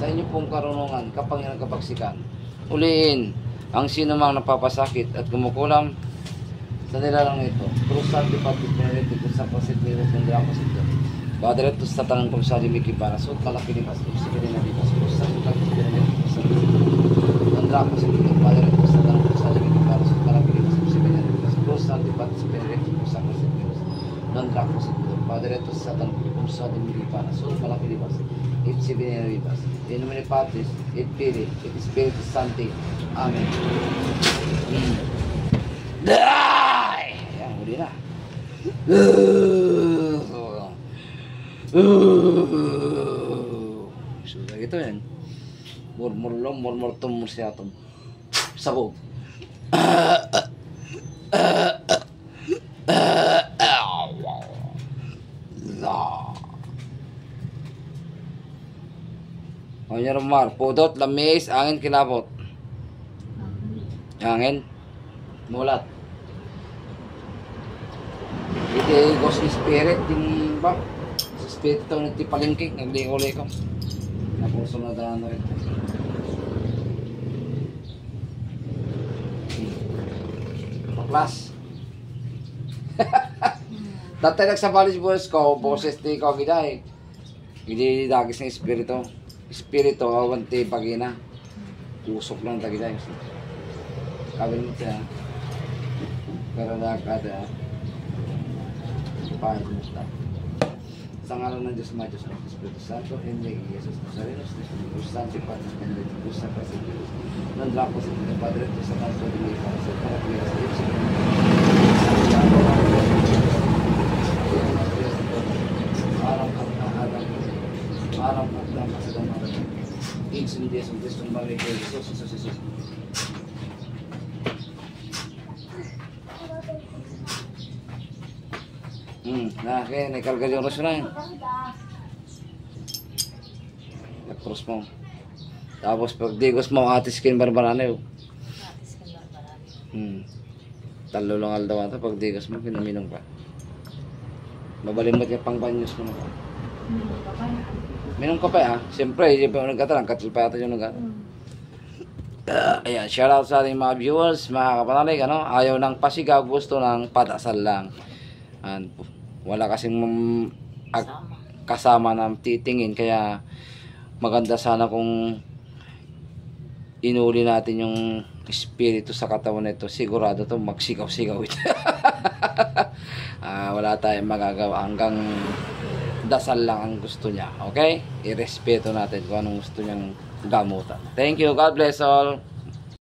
sa inyo pong karunungan, kapangyarihan kapagsikan. Uliin ang sino mang napapasakit at kumukulam sa nilalang ito. Krusal di pati pinarito kung sa pasitliros ng drapos ito. Padre ito sa tanang krusal di mikibara. So malaki ni Pastor. Sige rin na di Pastor. Krusal di pati pinarito kung sa ng drapos ito. Padre ito sa tanang krusal di mikibara. So malaki ni Pastor. Sige rin na di Pastor. Krusal di pati pinarito kung sa pasitliros ng drapos ito. Padre ito sa tanang krusal di mikibara. So malaki ni Pastor. It sibin ni Pastor. In nomine Patris, et Filii, et Spiritus Sancti. Amen. Die! Ayan, huli na. So, ito yan. Murmurlong, murmurtum, mursiatum. Sabog. Kanya rumar, pudot, lamis, angin, kilabot. Angin, mulat. Iti ghost spirit, yung ba? Sa spirit ito, nagtipalingking, nagliko-liko. Napuso na daan rin. Paklas. Dati nagsabalis buwas ko, boses di ko giday. Hindi dagis ng espiritu. Espiritu, awanti pagina. Usok lang tagiday. Kawin mo siya. Pero nakada. Pahit mo siya. Sa ngalan ng Diyos, Diyos ng Espiritu Santo, Enrique, Jesus Nazarenos, Espiritu Santo, Padre, Enrique, Diyos sa Pasipilos. Nandrako sa Pilipinas, Padre, Diyos sa Santo, Enrique, para sa Parapilas, Diyos sa Arang at lang sa damang Insun Diyos, ang Diyos ng Maria, Jesus, Jesus, Jesus. Kaya naikarga yung rasyon na yun. Nag-cross mo. Tapos pag digos mo, atis kin barbarane yun. Talo lang aldawan ito. Pag digos mo, pinaminong ka. Babalimot ka pang banyos mo na ka. Minum ka pa ha. Siyempre, hindi pa yung nagkatalang. Katil pa yata yung nagkatalang. Ayan, shout out sa ating mga viewers, mga kapanalig. Ano? Ayaw ng pasigaw, gusto ng padasal lang. Wala kasing kasama ng titingin. Kaya maganda sana kung inuli natin yung espiritu sa katawan nito. Sigurado to magsigaw-sigaw ito. Wala tayong magagawa hanggang dasal lang ang gusto niya. Okay? Irespeto natin kung anong gusto niyang gamutan. Thank you. God bless all.